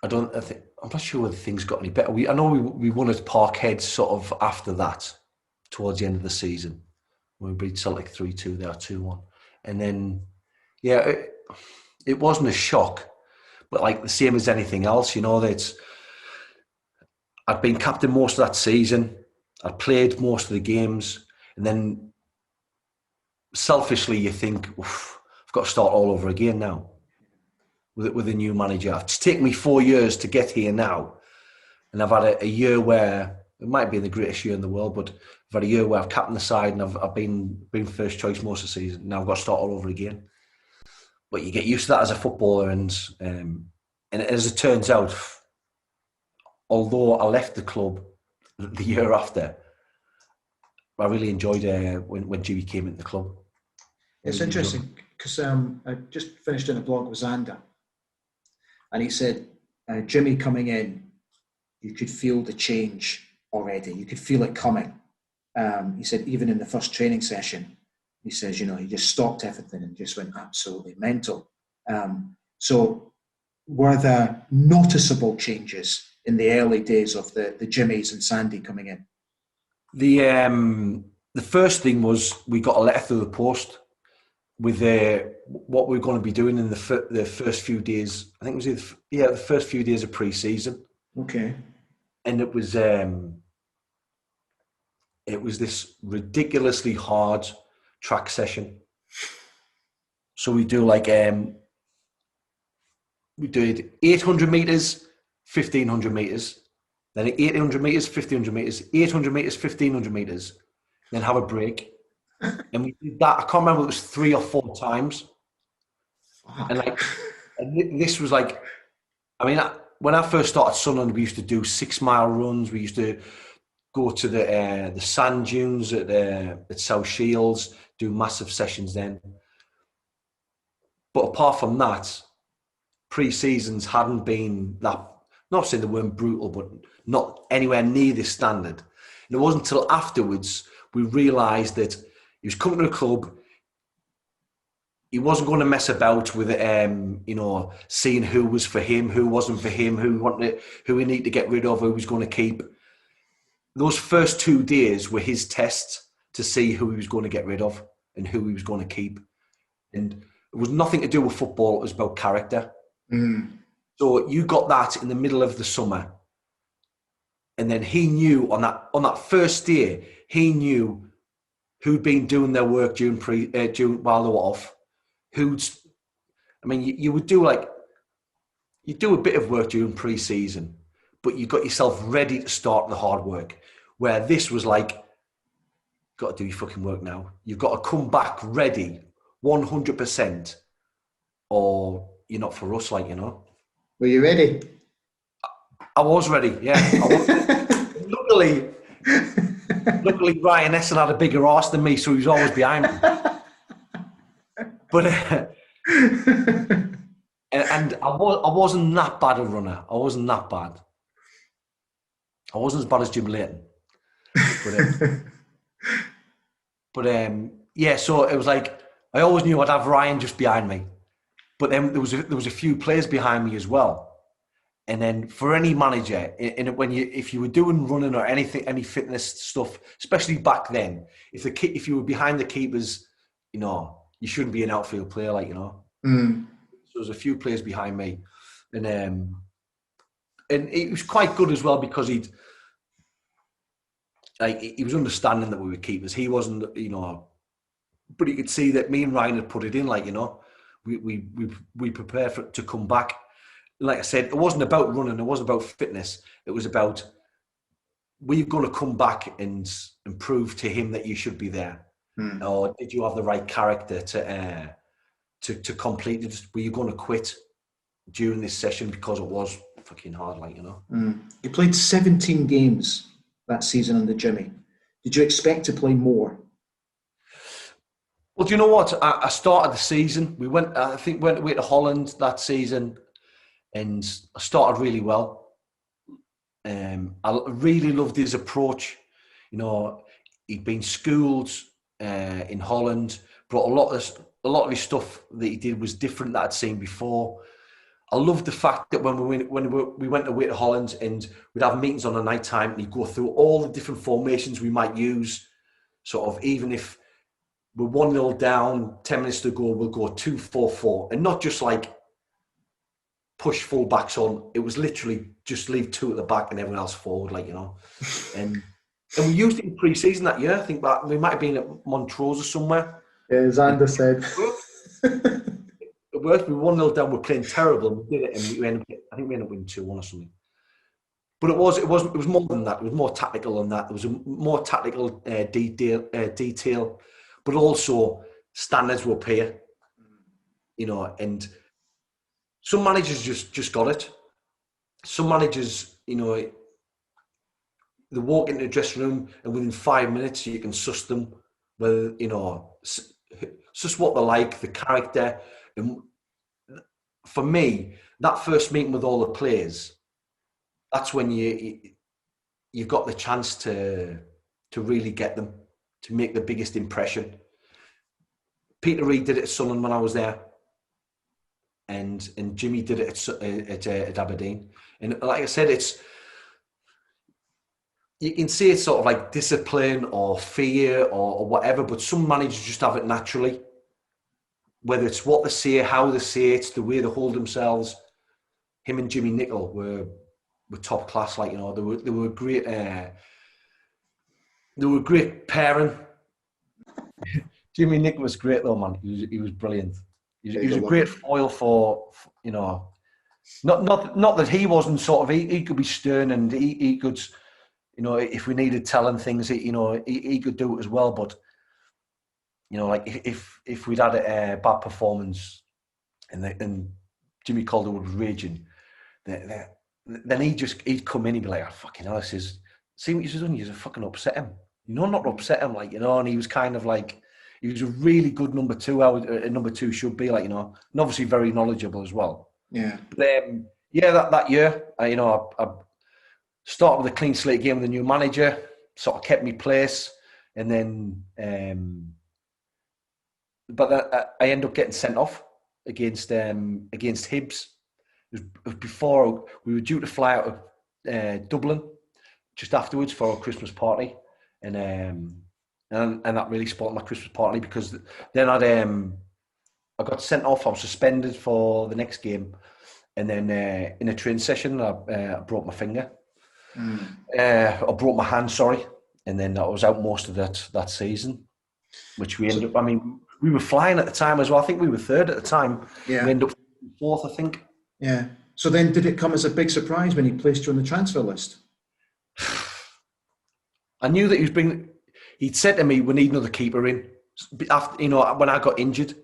not sure whether things got any better. I know we won at Parkhead sort of after that, towards the end of the season, when we beat Celtic 3-2 there, 2-1. And then, it wasn't a shock, but like the same as anything else, you know, that I'd been captain most of that season. I'd played most of the games. And then selfishly you think, I've got to start all over again now with a new manager. It's taken me 4 years to get here now. And I've had a year where, it might be the greatest year in the world, but I've had a year where I've captained the side and I've been first choice most of the season. Now I've got to start all over again. But you get used to that as a footballer, and as it turns out, although I left the club the year after, I really enjoyed when Jimmy came into the club. It's interesting because I just finished in a blog with Xander, and he said Jimmy coming in, you could feel the change already. You could feel it coming. He said even in the first training session, he says, you know, he just stopped everything and just went absolutely mental. So were there noticeable changes in the early days of the Jimmies and Sandy coming in? The first thing was we got a letter through the post with what we were going to be doing in the first few days. I think it was the first few days of pre-season. Okay. And it was this ridiculously hard track session. So we do we did 800 meters, 1500 meters, then 800 meters, 1500 meters, 800 meters, 1500 meters, then have a break. And we did that. I can't remember, it was 3 or 4 times. Fuck. And this was like, I mean, when I first started Sunderland, we used to do 6-mile runs. We used to go to the sand dunes at South Shields, do massive sessions then. But apart from that, pre-seasons hadn't been that, not saying they weren't brutal, but not anywhere near this standard. And it wasn't until afterwards we realised that he was coming to the club. He wasn't going to mess about with seeing who was for him, who wasn't for him, who we need to get rid of, who was going to keep. Those first 2 days were his tests to see who he was going to get rid of and who he was going to keep. And it was nothing to do with football. It was about character. Mm. So you got that in the middle of the summer. And then he knew on that first day, he knew who'd been doing their work during while they were off. You would do a bit of work during pre-season, but you got yourself ready to start the hard work. Where this was like, got to do your fucking work now. You've got to come back ready, 100%, or you're not for us, Were you ready? I was ready, yeah. Luckily, Ryan Essen had a bigger arse than me, so he was always behind me. But and I wasn't that bad a runner. I wasn't that bad. I wasn't as bad as Jim Leighton. Yeah. So it was like I always knew I'd have Ryan just behind me, but then there was a few players behind me as well. And then for any manager, if you were doing running or anything, any fitness stuff, especially back then, if you were behind the keepers, you shouldn't be an outfield player, Mm. So there was a few players behind me, and it was quite good as well because he was understanding that we were keepers. He wasn't, but you could see that me and Ryan had put it in, we prepared for it to come back. Like I said, it wasn't about running, it wasn't about fitness. It was about, we're going to come back and prove to him that you should be there. Mm. Or did you have the right character to complete it? Were you going to quit during this session because it was fucking hard, Mm. You played 17 games that season under Jimmy. Did you expect to play more? Well, do you know what? I started the season. We went to Holland that season, and I started really well. I really loved his approach. He'd been schooled in Holland, brought a lot of his stuff that he did was different that I'd seen before. I loved the fact that when we went away to Holland and we'd have meetings on a night time and he'd go through all the different formations we might use, sort of even if we're 1-0 down, 10 minutes to go, we'll go 2-4-4, and not just push full backs on. It was literally just leave 2 at the back and everyone else forward, And we used it in pre-season that year. I think that we might have been at Montrose or somewhere. Yeah, as Ander said. It worked. We were 1-0 down. We're playing terrible, and we did it. And we ended up winning 2-1 or something. But it was more than that. It was more tactical than that. There was a more tactical detail, but also standards were up here. And some managers just got it. Some managers, they walk into the dressing room and within 5 minutes you can suss them, whether, suss what they're like, the character. And for me, that first meeting with all the players, that's when you've got the chance to really get them, to make the biggest impression. Peter Reid did it at Sunderland when I was there. And Jimmy did it at Aberdeen. And like I said, you can see it's sort of like discipline or fear or whatever, but some managers just have it naturally. Whether it's what they say, how they say it, the way they hold themselves. Him and Jimmy Nicholl were top class. They were great. They were a great pairing. Jimmy Nicholl was great though, man. He was brilliant. He was a great foil for not that he wasn't sort of, he could be stern and he could, you know, if we needed telling things, you know, he could do it as well. But you know, like if we'd had a bad performance and Jimmy Calderwood was raging, then he'd come in and be like, "Oh, fucking hell, this is, see what you've done, you've fucking upset him. You know, not to upset him, like, you know." And he was kind of like, he was a really good number two, how a number two should be, like, you know, and obviously very knowledgeable as well. Yeah. But yeah, that year, you know, I started with a clean slate game with a new manager, sort of kept me place, and then, but I ended up getting sent off against Hibs. It was before we were due to fly out of Dublin, just afterwards for our Christmas party, and that really spoiled my Christmas party, because then I got sent off. I was suspended for the next game, and then in a training session I broke my finger. I broke my hand, sorry, and then I was out most of that season, which we ended up. I mean, we were flying at the time as well. I think we were third at the time. Yeah. We ended up fourth, I think. Yeah. So then, did it come as a big surprise when he placed you on the transfer list? I knew that he was bringing. He'd said to me, "We need another keeper in." After, you know, when I got injured,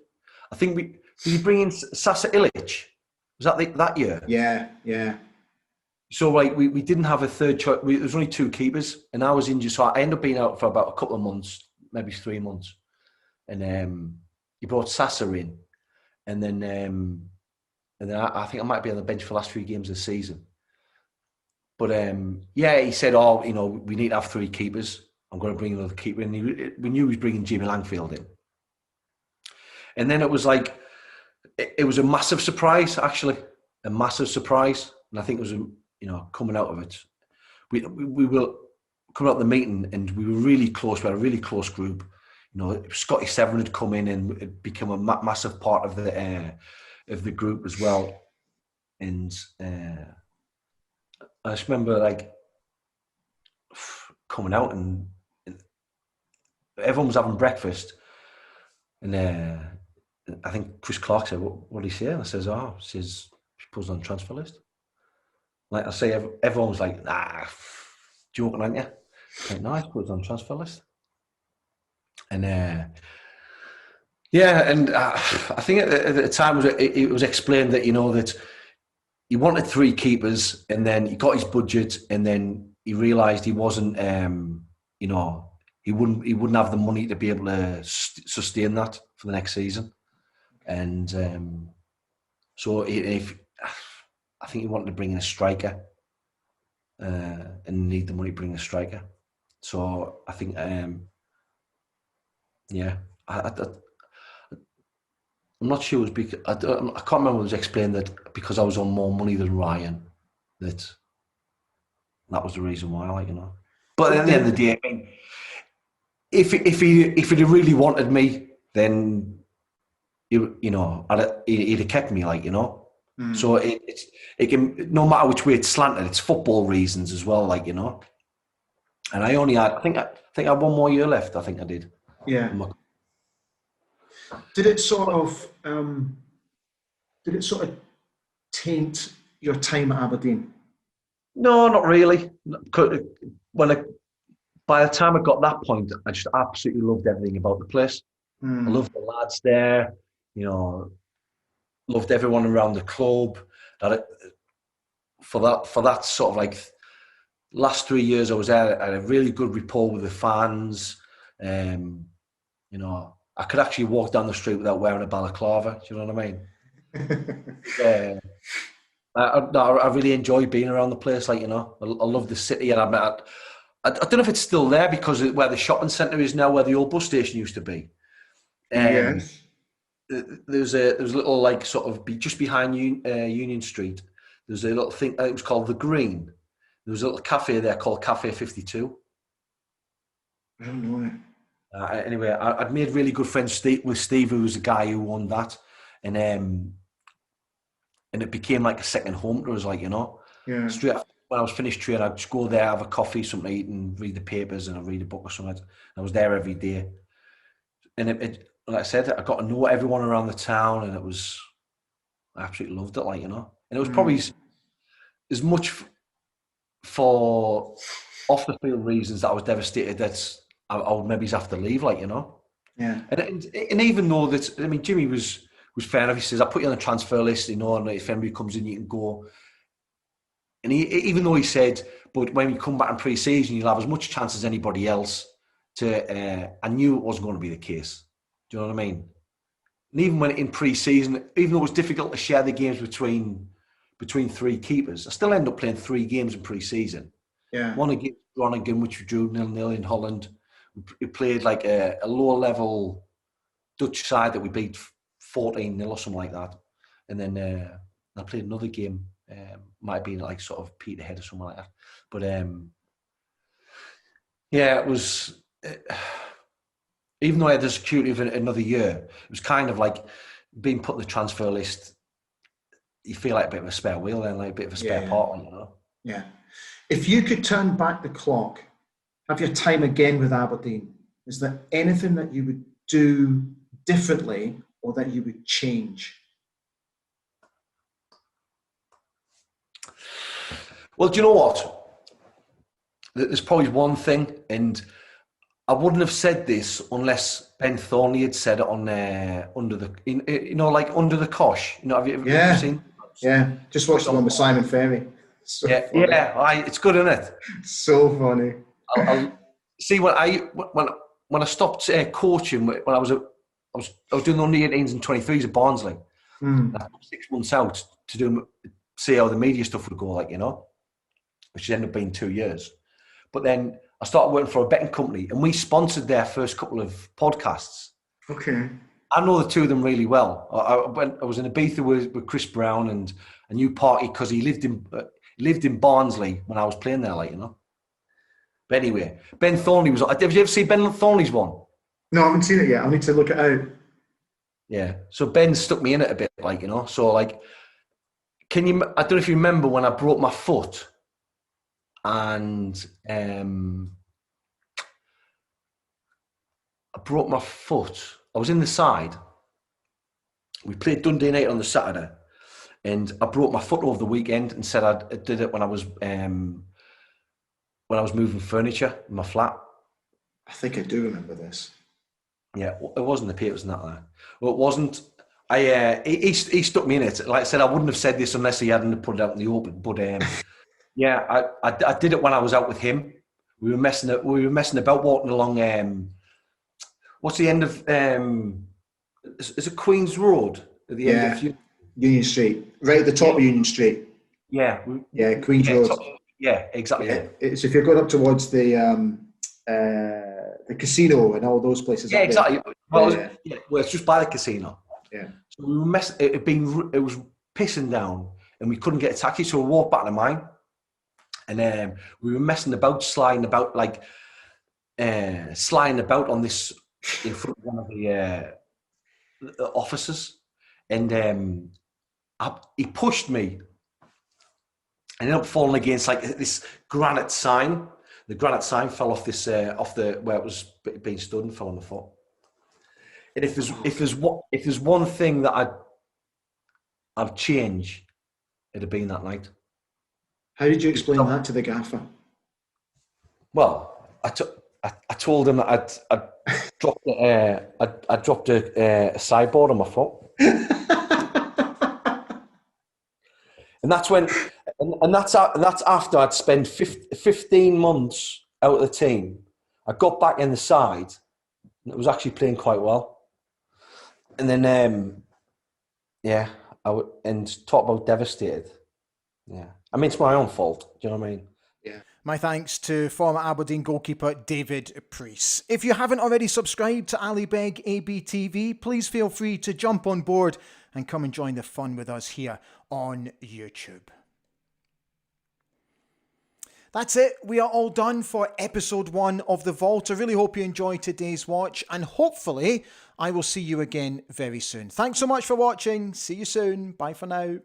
I think did he bring in Sasa Ilic? Was that year? Yeah, yeah. So like we didn't have a third choice. There was only two keepers, and I was injured, so I ended up being out for about a couple of months, maybe 3 months. And he brought Sasa in, and then I think I might be on the bench for the last few games of the season. But yeah, he said, "Oh, you know, we need to have 3 keepers. I'm going to bring another keeper in." We knew he was bringing Jimmy Langfield in, and then it was like it was a massive surprise, actually, a massive surprise. And I think it was, you know, coming out of it, we were coming out of the meeting, and we were really close. We had a really close group. You know, Scotty Severn had come in and had become a massive part of the group as well. And I just remember like coming out, and everyone was having breakfast, and I think Chris Clark said, "What did he say?" And I says, "Oh, says she put us on the transfer list." Like I say, everyone was like, "Nah, joking, aren't you?" Like, "No, I put us on the transfer list." And yeah, and I think at the time it was explained that, you know, that he wanted 3 keepers, and then he got his budget, and then he realised he wasn't, you know, he wouldn't have the money to be able to sustain that for the next season, and so I think he wanted to bring in a striker, and need the money to bring a striker. So I think, yeah, I'm not sure it was because I can't remember. It was explained that because I was on more money than Ryan, that was the reason why, like, you know. But at the end of the day, I mean, if he'd really wanted me, then you know, he'd have kept me, like, you know. So it can, no matter which way it's slanted, it's football reasons as well, like, you know. And I only had, I think I had 1 more year left. I think I did. Yeah. Did it sort of taint your time at Aberdeen? No, not really. By the time I got that point, I just absolutely loved everything about the place. I loved the lads there, you know, loved everyone around the club. For that sort of like last 3 years I was there, I had a really good rapport with the fans. You know, I could actually walk down the street without wearing a balaclava. Do you know what I mean? I really enjoy being around the place. Like, you know, I love the city, and I don't know if it's still there because where the shopping centre is now, where the old bus station used to be. Yes. There's a little, like, sort of just behind Union Street. There's a little thing. It was called the Green. There was a little cafe there called Cafe 52. I don't know it. Anyway, I'd made really good friends with Steve, who was the guy who owned that, and it became like a second home to us, like, you know. Yeah. Straight after, when I was finished training, I'd just go there, have a coffee, something to eat, and read the papers, and I'd read a book or something. I was there every day, and it like I said, I got to know everyone around the town, and I absolutely loved it, like, you know. And it was probably as much for off the field reasons that I was devastated that I would maybe have to leave, like, you know. Yeah. And even though that, I mean, Jimmy was fair enough. He says, I put you on the transfer list, you know, and if anybody comes in, you can go. And even though he said, but when you come back in pre-season, you'll have as much chance as anybody else to, I knew it wasn't going to be the case. Do you know what I mean? And even when in pre-season, even though it was difficult to share the games between three keepers, I still ended up playing 3 games in pre-season. Yeah. One against Groningen, which we drew 0-0 in Holland. We played like a lower-level Dutch side that we beat 14-0 or something like that. And then I played another game. Might have been like sort of Peterhead or something like that. But yeah, it was... even though I had the security of another year, it was kind of like being put on the transfer list. You feel like a bit of a spare wheel then, like a bit of a spare part, you know? Yeah. If you could turn back the clock, have your time again with Aberdeen, is there anything that you would do differently or that you would change? Well, do you know what? There's probably one thing, and I wouldn't have said this unless Ben Thornley had said it on under the cosh. You know, have you ever seen? Yeah, just watched the one with Simon Ferry. So funny. It's good, isn't it? So funny. I'll see when I stopped coaching when I was doing the under 18s and 23s at Barnsley. I took 6 months out to see how the media stuff would go, like, you know, which ended up being 2 years. But then I started working for a betting company, and we sponsored their first couple of podcasts. Okay. I know the two of them really well. I was in Ibiza with Chris Brown, and a new party because he lived in Barnsley when I was playing there, like, you know. But anyway, Ben Thornley was. Have you ever seen Ben Thornley's one? No, I haven't seen it yet. I need to look it out. Yeah. So Ben stuck me in it a bit, like, you know. So like, I don't know if you remember when I broke my foot, and I broke my foot. I was in the side. We played Dundee United on the Saturday, and I broke my foot over the weekend and said I did it when I was moving furniture in my flat. I think I do remember this. Yeah, it wasn't the papers and that. Well, it wasn't. He stuck me in it. Like I said, I wouldn't have said this unless he hadn't put it out in the open. But yeah, I did it when I was out with him. We were messing about walking along. What's the end of? Is it Queen's Road at the end of Union Street, right at the top of Union Street. Yeah. Queen's Road. Yeah, exactly. Yeah. It's if you're going up towards the casino and all those places. Yeah, exactly. Well, it's just by the casino. Yeah. So we were it was pissing down, and we couldn't get a taxi, so we walked back to mine, and we were messing about, sliding about on this in front of one of the officers, and he pushed me. I ended up falling against like this granite sign. The granite sign fell off this off the where it was being stood and fell on the foot. And if there's one thing that I'd change, it'd have been that night. How did you explain that to the gaffer? Well, I told him that I dropped a sideboard on my foot. And that's when, and that's after I'd spent 15 months out of the team. I got back in the side, and it was actually playing quite well. And then, and talk about devastated. Yeah, I mean, it's my own fault. Do you know what I mean? Yeah. My thanks to former Aberdeen goalkeeper David Preece. If you haven't already subscribed to Ali Beg ABTV, please feel free to jump on board and come and join the fun with us here on YouTube. That's it. We are all done for episode 1 of The Vault. I really hope you enjoyed today's watch, and hopefully I will see you again very soon. Thanks so much for watching. See you soon. Bye for now.